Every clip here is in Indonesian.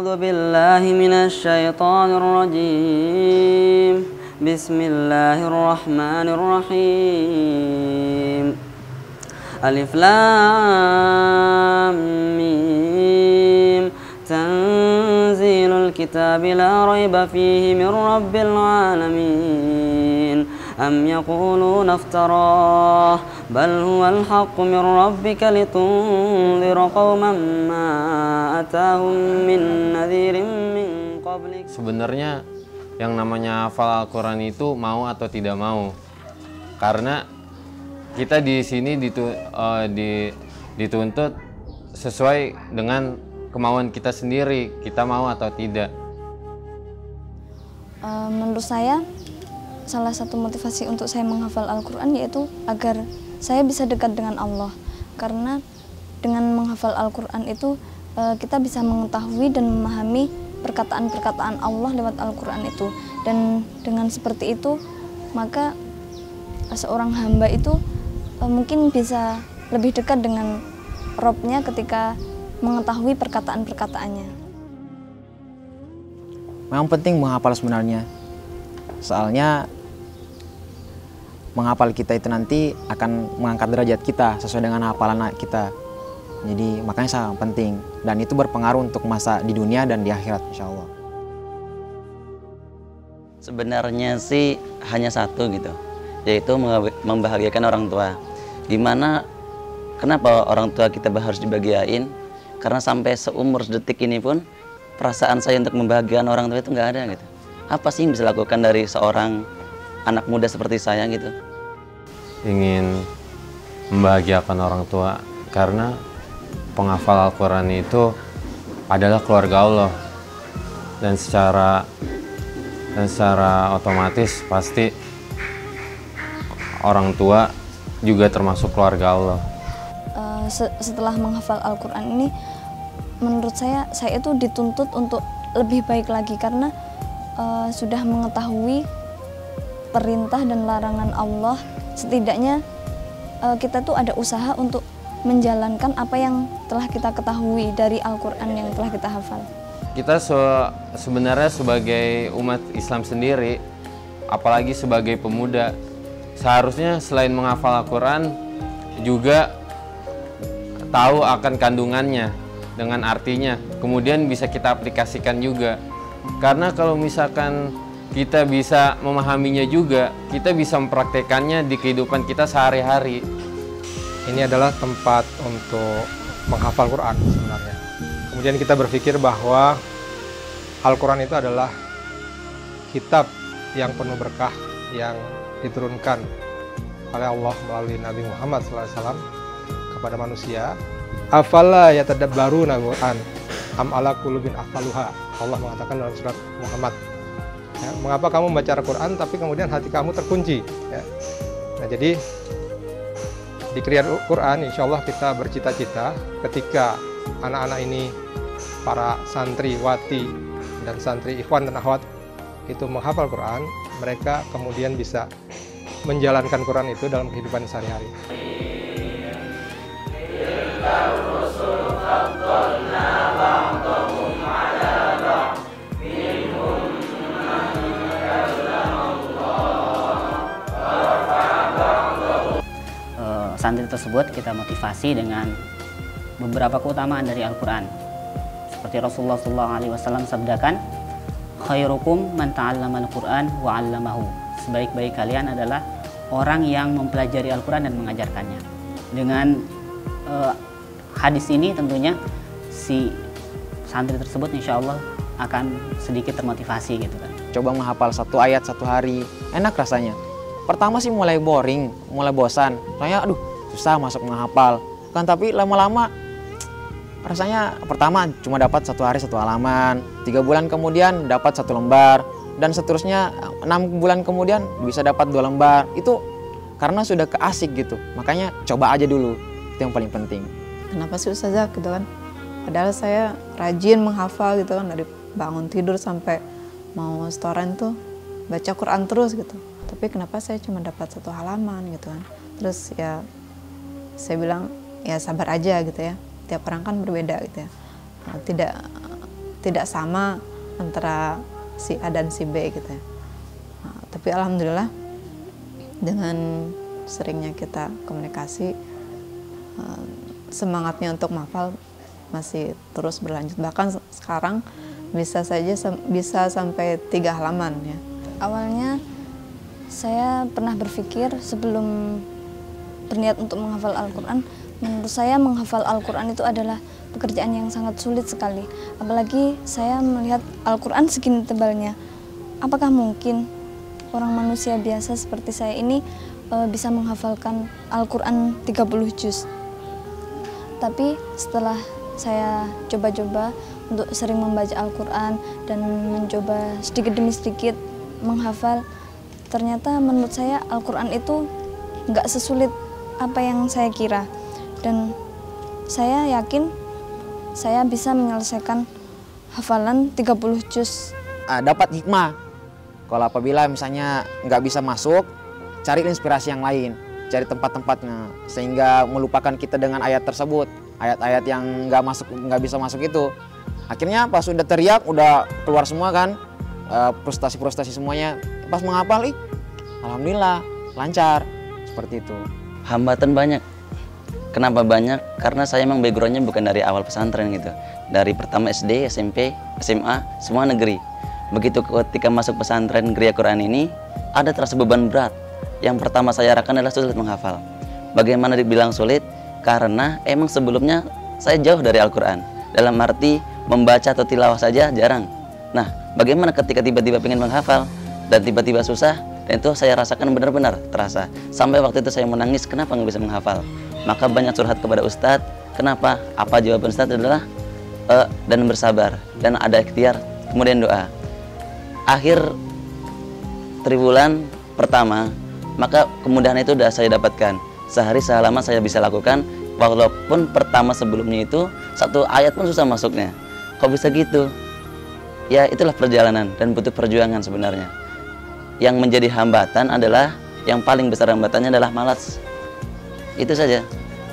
أعوذ بالله من الشيطان الرجيم بسم الله الرحمن الرحيم ألف لام ميم تنزيل الكتاب لا ريب فيه من رب العالمين أم يقولون افتراه بل هو الحق من ربك لتنذر قوما ما أتاهم من نذير من قبلك. Sebenarnya yang namanya hafal Al-Quran itu mau atau tidak mau, karena kita di sini dituntut sesuai dengan kemauan kita sendiri, kita mau atau tidak. Menurut saya, salah satu motivasi untuk saya menghafal Al-Quran yaitu agar saya bisa dekat dengan Allah. Karena dengan menghafal Al-Quran itu kita bisa mengetahui dan memahami perkataan-perkataan Allah lewat Al-Quran itu. Dan dengan seperti itu, maka seorang hamba itu mungkin bisa lebih dekat dengan Robnya ketika mengetahui perkataan-perkataannya. Memang penting menghafal sebenarnya. Soalnya menghafal kita itu nanti akan mengangkat derajat kita sesuai dengan hafalan kita. Jadi makanya sangat penting, dan itu berpengaruh untuk masa di dunia dan di akhirat insya Allah. Sebenarnya sih hanya satu gitu, yaitu membahagiakan orang tua. Kenapa orang tua kita harus dibahagiain? Karena sampai seumur detik ini pun perasaan saya untuk membahagiakan orang tua itu nggak ada gitu. Apa sih yang bisa dilakukan dari seorang anak muda seperti saya gitu? Ingin membahagiakan orang tua, karena penghafal Al-Quran itu adalah keluarga Allah, dan secara otomatis pasti orang tua juga termasuk keluarga Allah. Setelah menghafal Al-Quran ini, menurut saya itu dituntut untuk lebih baik lagi, karena sudah mengetahui perintah dan larangan Allah. Setidaknya kita tuh ada usaha untuk menjalankan apa yang telah kita ketahui dari Al-Quran yang telah kita hafal. Kita sebenarnya sebagai umat Islam sendiri, apalagi sebagai pemuda, seharusnya selain menghafal Al-Quran juga tahu akan kandungannya dengan artinya, kemudian bisa kita aplikasikan juga. Karena kalau misalkan kita bisa memahaminya juga, kita bisa mempraktekannya di kehidupan kita sehari-hari. Ini adalah tempat untuk menghafal Quran sebenarnya. Kemudian kita berpikir bahwa Al-Quran itu adalah kitab yang penuh berkah yang diturunkan oleh Allah melalui Nabi Muhammad SAW kepada manusia. Afala yatadabbaruna Al-Quran am ala qulubin aqfaluha. Allah mengatakan dalam surat Muhammad. Ya, mengapa kamu membaca Al-Quran tapi kemudian hati kamu terkunci? Ya. Nah, jadi di Kriyat Quran insya Allah kita bercita-cita ketika anak-anak ini, para santriwati dan santri ikhwan dan akhwat itu menghafal Quran, mereka kemudian bisa menjalankan Quran itu dalam kehidupan sehari-hari. Santri tersebut kita motivasi dengan beberapa keutamaan dari Al-Quran. Seperti Rasulullah SAW sabdakan, khairukum man ta'allama al-Quran wa 'allamahu. Sebaik-baik kalian adalah orang yang mempelajari Al-Quran dan mengajarkannya. Dengan hadis ini tentunya si santri tersebut insya Allah akan sedikit termotivasi gitu kan. Coba menghafal satu ayat satu hari, enak rasanya. Pertama sih mulai boring, mulai bosan. Soalnya susah masuk menghafal. Kan tapi lama-lama rasanya pertama cuma dapat satu hari satu halaman, 3 bulan kemudian dapat 1 lembar, dan seterusnya 6 bulan kemudian bisa dapat 2 lembar. Itu karena sudah keasik gitu. Makanya coba aja dulu, itu yang paling penting. Kenapa sih Ustazah gitu kan? Padahal saya rajin menghafal gitu kan, dari bangun tidur sampai mau setoran tuh baca Quran terus gitu. Tapi kenapa saya cuma dapat 1 halaman gitu kan? Terus ya saya bilang ya sabar aja gitu ya. Tiap orang kan berbeda gitu ya. Tidak tidak sama antara si A dan si B gitu ya. Nah, tapi alhamdulillah dengan seringnya kita komunikasi, semangatnya untuk menghafal masih terus berlanjut. Bahkan sekarang bisa sampai 3 halaman ya. Awalnya saya pernah berpikir sebelum berniat untuk menghafal Al-Quran, menurut saya menghafal Al-Quran itu adalah pekerjaan yang sangat sulit sekali. Apalagi saya melihat Al-Quran segini tebalnya. Apakah mungkin orang manusia biasa seperti saya ini bisa menghafalkan Al-Quran 30 juz? Tapi setelah saya coba-coba untuk sering membaca Al-Quran dan mencoba sedikit demi sedikit menghafal, ternyata menurut saya Al-Quran itu nggak sesulit apa yang saya kira. Dan saya yakin saya bisa menyelesaikan hafalan 30 juz. Dapat hikmah. Kalau apabila misalnya nggak bisa masuk, cari inspirasi yang lain, cari tempat-tempatnya, sehingga melupakan kita dengan ayat tersebut, ayat-ayat yang nggak bisa masuk itu. Akhirnya pas udah teriak, udah keluar semua kan, frustasi semuanya. Pas menghafal, alhamdulillah lancar, seperti itu. Hambatan banyak. Kenapa banyak? Karena saya memang backgroundnya bukan dari awal pesantren gitu. Dari pertama SD, SMP, SMA, semua negeri. Begitu ketika masuk pesantren Geria Quran ini, ada terasa beban berat. Yang pertama saya rasakan adalah sulit menghafal. Bagaimana dibilang sulit? Karena emang sebelumnya saya jauh dari Al-Quran. Dalam arti membaca atau tilawah saja jarang. Nah, bagaimana ketika tiba-tiba pengen menghafal dan tiba-tiba susah? Dan itu saya rasakan benar-benar terasa. Sampai waktu itu saya menangis, kenapa nggak bisa menghafal? Maka banyak curhat kepada Ustadz. Kenapa? Apa jawaban Ustadz adalah dan bersabar dan ada ikhtiar, kemudian doa. Akhir triwulan pertama, maka kemudahan itu sudah saya dapatkan. Sehari sehalaman saya bisa lakukan, walaupun pertama sebelumnya itu 1 ayat pun susah masuknya. Kok bisa gitu? Ya itulah perjalanan dan butuh perjuangan sebenarnya. Yang menjadi hambatan adalah, yang paling besar hambatannya adalah malas. Itu saja.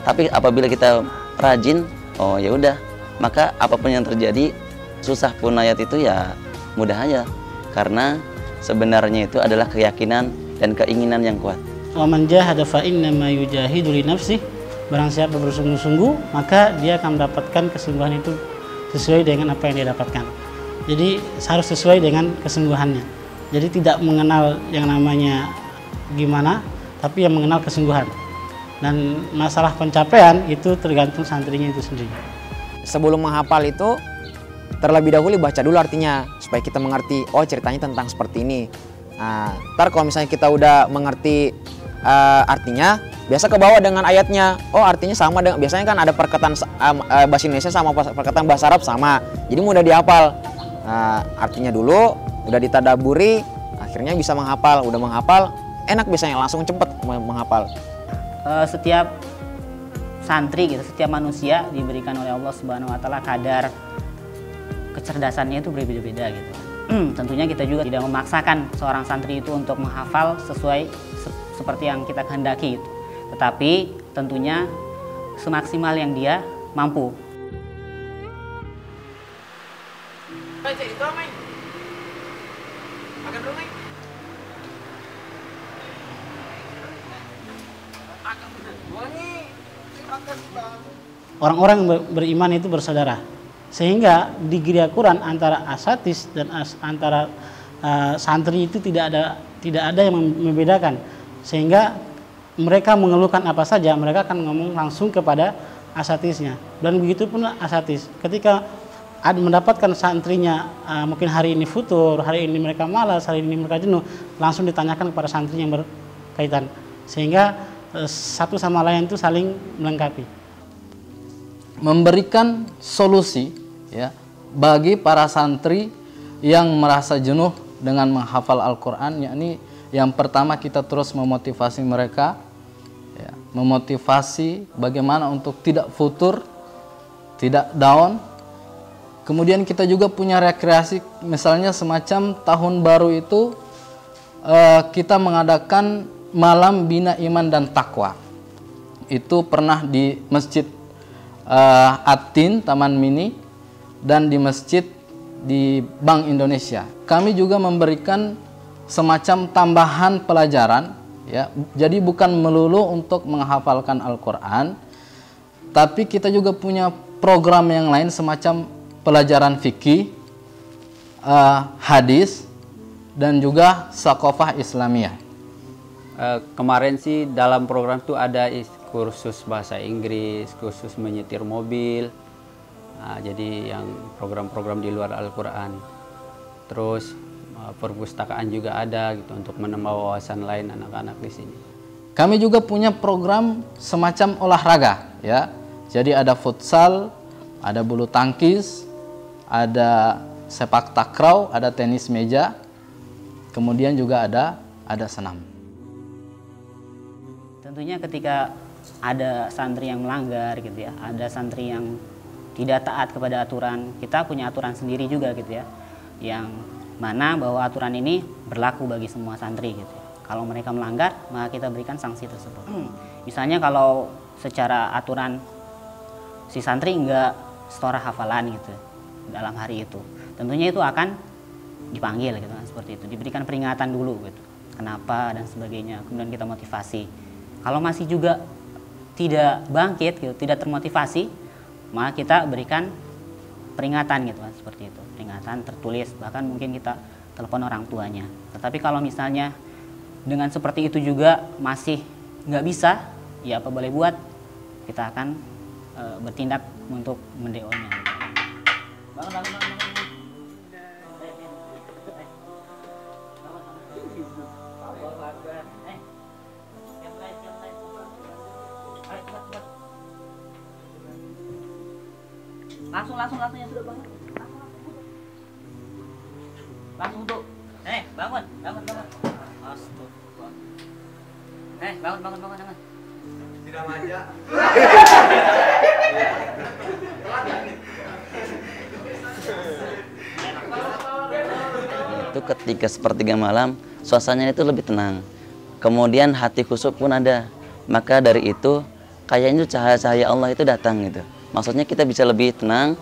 Tapi apabila kita rajin, oh ya udah, maka apapun yang terjadi, susah pun ayat itu ya mudah aja. Karena sebenarnya itu adalah keyakinan dan keinginan yang kuat. Wa man jahada fa innama yujahidu li nafsihi. Barang siapa bersungguh-sungguh, maka dia akan mendapatkan kesungguhan itu sesuai dengan apa yang dia dapatkan. Jadi harus sesuai dengan kesungguhannya. Jadi tidak mengenal yang namanya gimana, tapi yang mengenal kesungguhan. Dan masalah pencapaian itu tergantung santrinya itu sendiri. Sebelum menghafal itu, terlebih dahulu baca dulu artinya, supaya kita mengerti, oh ceritanya tentang seperti ini. Nah, ntar kalau misalnya kita udah mengerti artinya, biasa ke bawah dengan ayatnya. Oh artinya sama dengan, biasanya kan ada perkataan bahasa Indonesia sama perkataan bahasa Arab sama, jadi mudah dihafal. Artinya dulu, udah ditadaburi, akhirnya bisa menghafal. Udah menghafal, enak biasanya, langsung cepet menghafal. Setiap santri gitu, setiap manusia diberikan oleh Allah Subhanahu wa taala kadar kecerdasannya itu berbeda-beda gitu. Tentunya kita juga tidak memaksakan seorang santri itu untuk menghafal sesuai seperti yang kita kehendaki gitu. Tetapi tentunya semaksimal yang dia mampu. Orang-orang beriman itu bersaudara, sehingga di Geria Quran antara asatis dan antara santri itu tidak ada yang membedakan, sehingga mereka mengeluhkan apa saja mereka akan ngomong langsung kepada asatisnya. Dan begitu pun asatis ketika mendapatkan santrinya mungkin hari ini futur, hari ini mereka malas, hari ini mereka jenuh, langsung ditanyakan kepada santri yang berkaitan, sehingga satu sama lain itu saling melengkapi. Memberikan solusi ya bagi para santri yang merasa jenuh dengan menghafal Al-Quran, yakni yang pertama kita terus memotivasi mereka ya, memotivasi bagaimana untuk tidak futur, tidak down. Kemudian kita juga punya rekreasi, misalnya semacam tahun baru itu kita mengadakan malam bina iman dan takwa. Itu pernah di Masjid At-Tin Taman Mini dan di Masjid di Bank Indonesia. Kami juga memberikan semacam tambahan pelajaran, ya. Jadi bukan melulu untuk menghafalkan Al-Quran, tapi kita juga punya program yang lain semacam pelajaran fikih, hadis, dan juga sakofah Islamiyah. Kemarin sih dalam program itu ada kursus bahasa Inggris, kursus menyetir mobil. Nah, jadi yang program-program di luar Al-Quran. Terus perpustakaan juga ada gitu untuk menambah wawasan lain anak-anak di sini. Kami juga punya program semacam olahraga, ya. Jadi ada futsal, ada bulu tangkis, ada sepak takraw, ada tenis meja, kemudian juga ada senam. Tentunya ketika ada santri yang melanggar gitu ya, ada santri yang tidak taat kepada aturan, kita punya aturan sendiri juga gitu ya, yang mana bahwa aturan ini berlaku bagi semua santri gitu ya. Kalau mereka melanggar, maka kita berikan sanksi tersebut. Misalnya kalau secara aturan si santri enggak setora hafalan gitu dalam hari itu, tentunya itu akan dipanggil gitu kan, seperti itu, diberikan peringatan dulu gitu, kenapa dan sebagainya, kemudian kita motivasi. Kalau masih juga tidak bangkit gitu, tidak termotivasi, maka kita berikan peringatan gitu kan, seperti itu, peringatan tertulis, bahkan mungkin kita telepon orang tuanya. Tetapi kalau misalnya dengan seperti itu juga masih nggak bisa, ya apa boleh buat, kita akan bertindak untuk mendeonya. Langsung ya sudah bangun. Langsung untuk. Bangun. Astagfirullah. Bangun. Tidak manja. Itu ketika sepertiga malam, suasananya itu lebih tenang. Kemudian hati khusyuk pun ada. Maka dari itu, kayaknya cahaya-cahaya Allah itu datang gitu. Maksudnya kita bisa lebih tenang,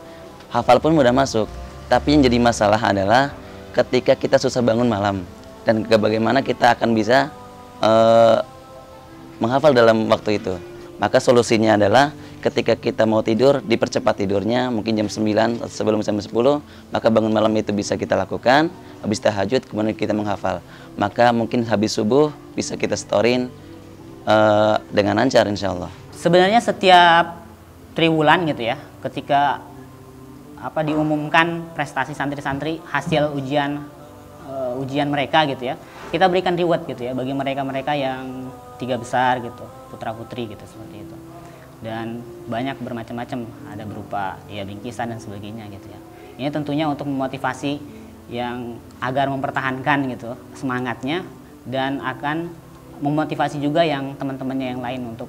hafal pun mudah masuk. Tapi yang jadi masalah adalah ketika kita susah bangun malam. Dan bagaimana kita akan bisa menghafal dalam waktu itu. Maka solusinya adalah ketika kita mau tidur, dipercepat tidurnya, mungkin jam 9 atau sebelum jam 10, maka bangun malam itu bisa kita lakukan, habis tahajud, kemudian kita menghafal. Maka mungkin habis subuh bisa kita storin dengan lancar insya Allah. Sebenarnya setiap triwulan gitu ya, ketika diumumkan prestasi santri-santri hasil ujian mereka gitu ya, kita berikan reward gitu ya bagi mereka-mereka yang 3 besar gitu, putra-putri gitu, seperti itu. Dan banyak bermacam-macam, ada berupa ya bingkisan dan sebagainya gitu ya. Ini tentunya untuk memotivasi yang agar mempertahankan gitu semangatnya, dan akan memotivasi juga yang teman-temannya yang lain untuk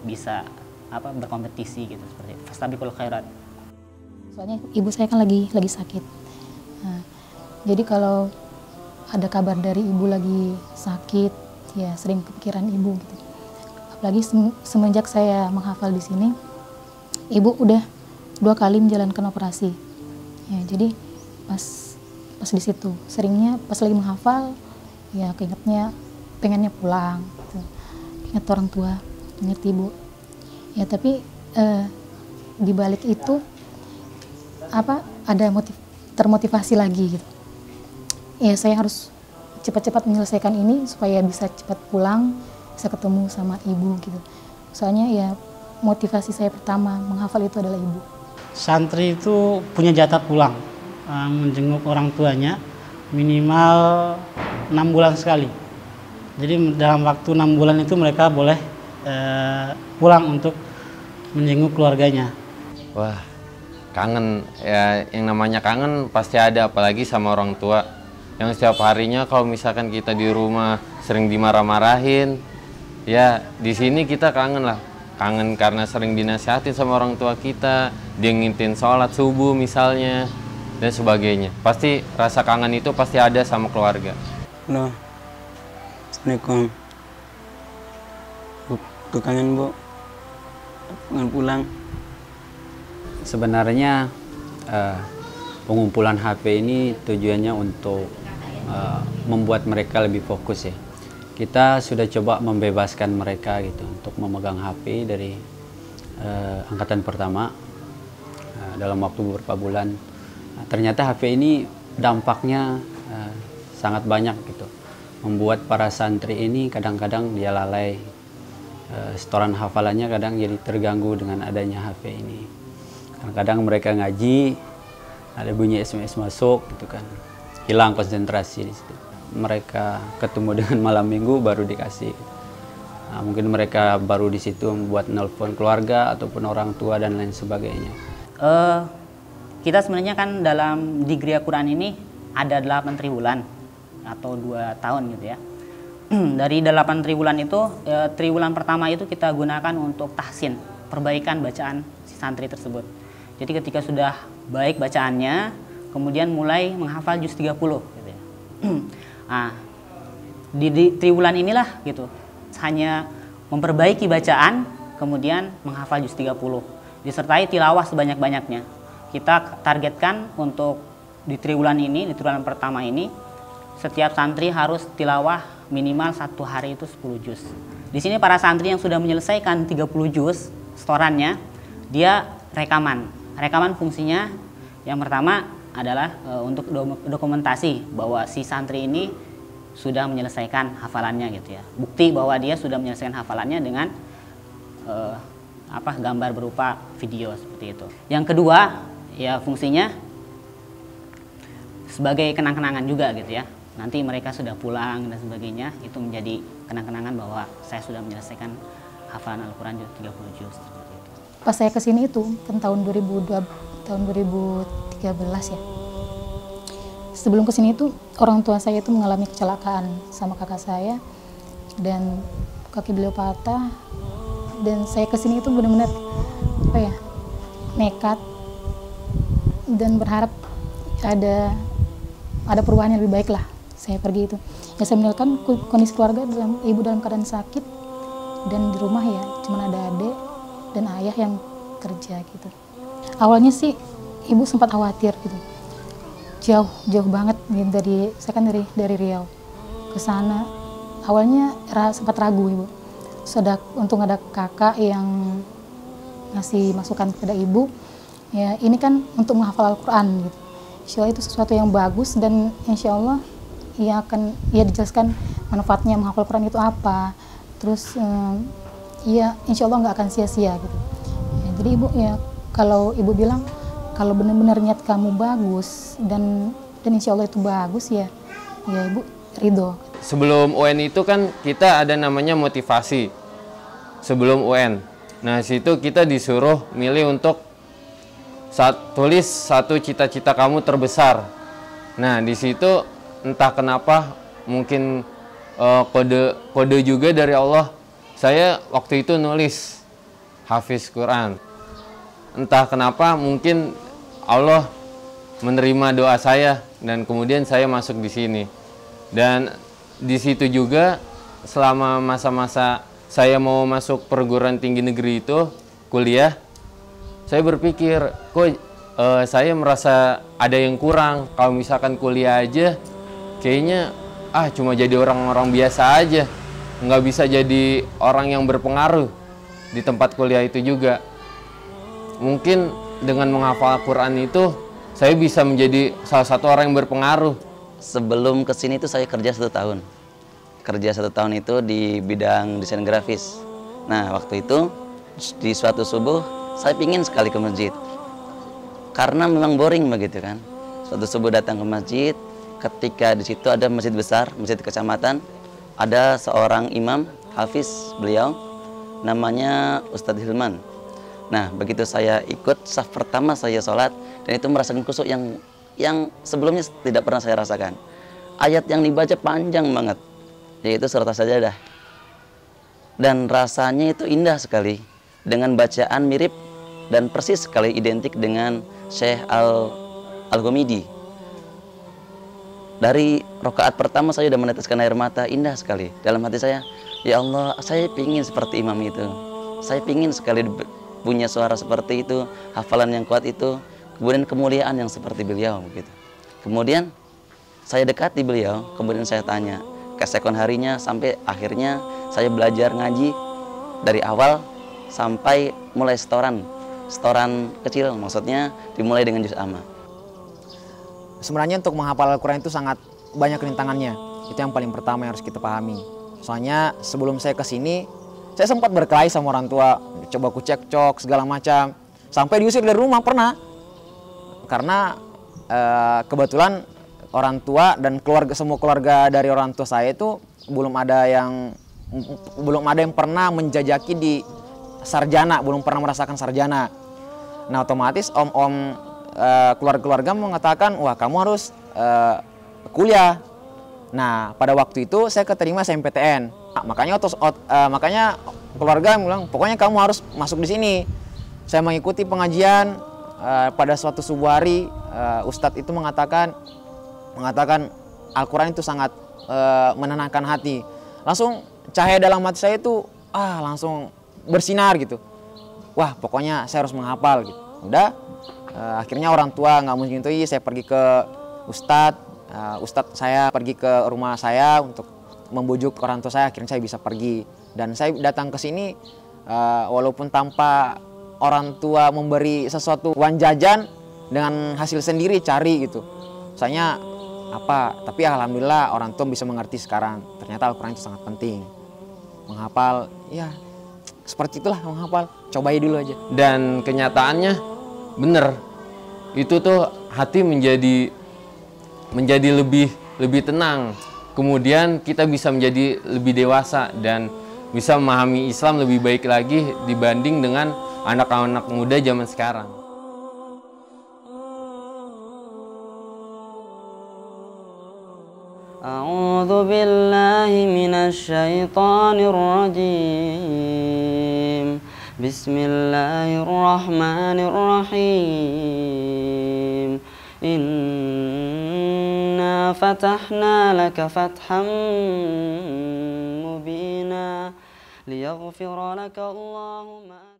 bisa berkompetisi gitu, seperti itu. Fastabiqul khairat. Soalnya ibu saya kan lagi sakit. Nah, jadi kalau ada kabar dari ibu lagi sakit, ya sering kepikiran ibu gitu. Apalagi semenjak saya menghafal di sini, ibu udah 2 kali menjalankan operasi. Ya, jadi pas di situ seringnya pas lagi menghafal, ya keingetnya pengennya pulang gitu. Ingat orang tua, ingat ibu. Ya tapi di balik itu ada termotivasi lagi gitu. Ya saya harus cepat-cepat menyelesaikan ini supaya bisa cepat pulang, bisa ketemu sama ibu gitu. Soalnya ya motivasi saya pertama menghafal itu adalah ibu. Santri itu punya jatah pulang, menjenguk orang tuanya minimal 6 bulan sekali. Jadi dalam waktu 6 bulan itu mereka boleh pulang untuk menjenguk keluarganya. Wah, kangen ya, yang namanya kangen pasti ada, apalagi sama orang tua yang setiap harinya kalau misalkan kita di rumah sering dimarah-marahin, ya di sini kita kangen lah. Kangen karena sering dinasihatin sama orang tua kita, dia ngintin sholat subuh misalnya dan sebagainya. Pasti rasa kangen itu pasti ada sama keluarga. Halo, Assalamualaikum. Aku kangen Bu, pengen pulang. Sebenarnya pengumpulan HP ini tujuannya untuk membuat mereka lebih fokus ya. Kita sudah coba membebaskan mereka gitu untuk memegang HP dari angkatan pertama dalam waktu beberapa bulan. Ternyata HP ini dampaknya sangat banyak gitu, membuat para santri ini kadang-kadang dia lalai, setoran hafalannya kadang jadi terganggu dengan adanya HP ini. Kadang-kadang mereka ngaji, ada bunyi SMS masuk gitu kan, hilang konsentrasi di situ. Mereka ketemu dengan malam minggu baru dikasih. Nah, mungkin mereka baru di situ membuat nelpon keluarga ataupun orang tua dan lain sebagainya. Kita sebenarnya kan dalam di Gria Quran ini ada 8 triwulan atau 2 tahun gitu ya. Dari 8 triwulan itu, triwulan pertama itu kita gunakan untuk tahsin, perbaikan bacaan si santri tersebut. Jadi ketika sudah baik bacaannya, kemudian mulai menghafal juz 30 gitu ya. Nah, di triwulan inilah gitu, hanya memperbaiki bacaan, kemudian menghafal juz 30, disertai tilawah sebanyak-banyaknya. Kita targetkan untuk di triwulan ini, di triwulan pertama ini, setiap santri harus tilawah minimal 1 hari itu 10 juz. Di sini para santri yang sudah menyelesaikan 30 juz setorannya, dia rekaman. Rekaman fungsinya yang pertama adalah untuk dokumentasi bahwa si santri ini sudah menyelesaikan hafalannya gitu ya. Bukti bahwa dia sudah menyelesaikan hafalannya dengan gambar berupa video seperti itu. Yang kedua, ya fungsinya sebagai kenang-kenangan juga gitu ya. Nanti mereka sudah pulang dan sebagainya, itu menjadi kenang-kenangan bahwa saya sudah menyelesaikan hafalan Al-Quran 30 juz seperti itu. Pas saya kesini itu tahun 2013 ya. Sebelum kesini itu orang tua saya itu mengalami kecelakaan sama kakak saya dan kaki beliau patah, dan saya kesini itu benar-benar nekat dan berharap ada perubahan yang lebih baik lah. Saya pergi itu ya, saya melihatkan kondisi keluarga ibu dalam keadaan sakit, dan di rumah ya cuma ada adik dan ayah yang kerja gitu. Awalnya sih ibu sempat khawatir gitu, jauh banget gitu, saya kan dari Riau ke sana. Awalnya sempat ragu ibu. Untung ada kakak yang ngasih masukan kepada ibu, ya ini kan untuk menghafal Al-Quran gitu. Insya Allah itu sesuatu yang bagus, dan insya Allah ia akan dijelaskan manfaatnya menghafal Al-Quran itu apa. Terus insya Allah nggak akan sia-sia gitu. Ya, jadi ibu ya, kalau ibu bilang kalau benar-benar niat kamu bagus dan insya Allah itu bagus ya ibu ridho. Sebelum UN itu kan kita ada namanya motivasi sebelum UN. Nah situ kita disuruh milih untuk tulis satu cita-cita kamu terbesar. Nah di situ entah kenapa mungkin kode juga dari Allah. Saya waktu itu nulis hafiz Quran. Entah kenapa mungkin Allah menerima doa saya dan kemudian saya masuk di sini. Dan di situ juga selama masa-masa saya mau masuk perguruan tinggi negeri itu kuliah, saya berpikir kok saya merasa ada yang kurang. Kalau misalkan kuliah aja kayaknya cuma jadi orang-orang biasa aja, nggak bisa jadi orang yang berpengaruh di tempat kuliah itu juga. Mungkin dengan menghafal Al-Quran itu saya bisa menjadi salah satu orang yang berpengaruh. Sebelum kesini itu saya kerja 1 tahun. Kerja 1 tahun itu di bidang desain grafis. Nah waktu itu di suatu subuh saya pingin sekali ke masjid. Karena memang boring begitu kan. Suatu subuh datang ke masjid, ketika di situ ada masjid besar, masjid kecamatan, ada seorang imam, hafiz beliau, namanya Ustadz Hilman. Nah begitu saya ikut, saf pertama saya sholat, dan itu merasakan khusyuk yang sebelumnya tidak pernah saya rasakan. Ayat yang dibaca panjang banget, yaitu surat As-Sajdah. Dan rasanya itu indah sekali, dengan bacaan mirip dan persis sekali identik dengan Syekh Al-Ghamidi. Dari rakaat pertama saya sudah meneteskan air mata, indah sekali. Dalam hati saya, ya Allah, saya pingin seperti imam itu. Saya pingin sekali punya suara seperti itu, hafalan yang kuat itu. kemudian kemuliaan yang seperti beliau begitu. Kemudian saya dekati beliau, kemudian saya tanya, keesokan harinya sampai akhirnya saya belajar ngaji dari awal sampai mulai setoran kecil, maksudnya dimulai dengan juz amma. Sebenarnya untuk menghafal Al-Quran itu sangat banyak rintangannya. Itu yang paling pertama yang harus kita pahami. Soalnya sebelum saya kesini, saya sempat berkelahi sama orang tua, coba ku cekcok segala macam, sampai diusir dari rumah pernah. Karena kebetulan orang tua dan semua keluarga dari orang tua saya itu belum ada yang pernah menjajaki di sarjana, belum pernah merasakan sarjana. Nah otomatis keluarga-keluarga mengatakan, wah kamu harus kuliah. Nah pada waktu itu saya keterima SNMPTN. Makanya keluarga bilang, pokoknya kamu harus masuk di sini. Saya mengikuti pengajian pada suatu subuh hari, Ustadz itu mengatakan Al-Quran itu sangat menenangkan hati. Langsung cahaya dalam hati saya itu langsung bersinar gitu. Wah pokoknya saya harus menghafal gitu. Udah akhirnya orang tua nggak menyetujui, saya pergi ke Ustadz saya pergi ke rumah saya untuk membujuk orang tua saya, akhirnya saya bisa pergi. Dan saya datang ke sini walaupun tanpa orang tua memberi sesuatu uang jajan, dengan hasil sendiri cari gitu. Misalnya tapi alhamdulillah orang tua bisa mengerti sekarang. Ternyata Al-Quran itu sangat penting. Menghafal, ya seperti itulah menghafal. Cobai dulu aja. Dan kenyataannya bener. Itu tuh hati menjadi lebih tenang. Kemudian kita bisa menjadi lebih dewasa dan bisa memahami Islam lebih baik lagi dibanding dengan anak-anak muda zaman sekarang. A'udzu billahi minasy syaithanir rajim. Bismillahirrahmanirrahim. Inna fatahna laka fathan mubina liyaghfira laka Allahu ma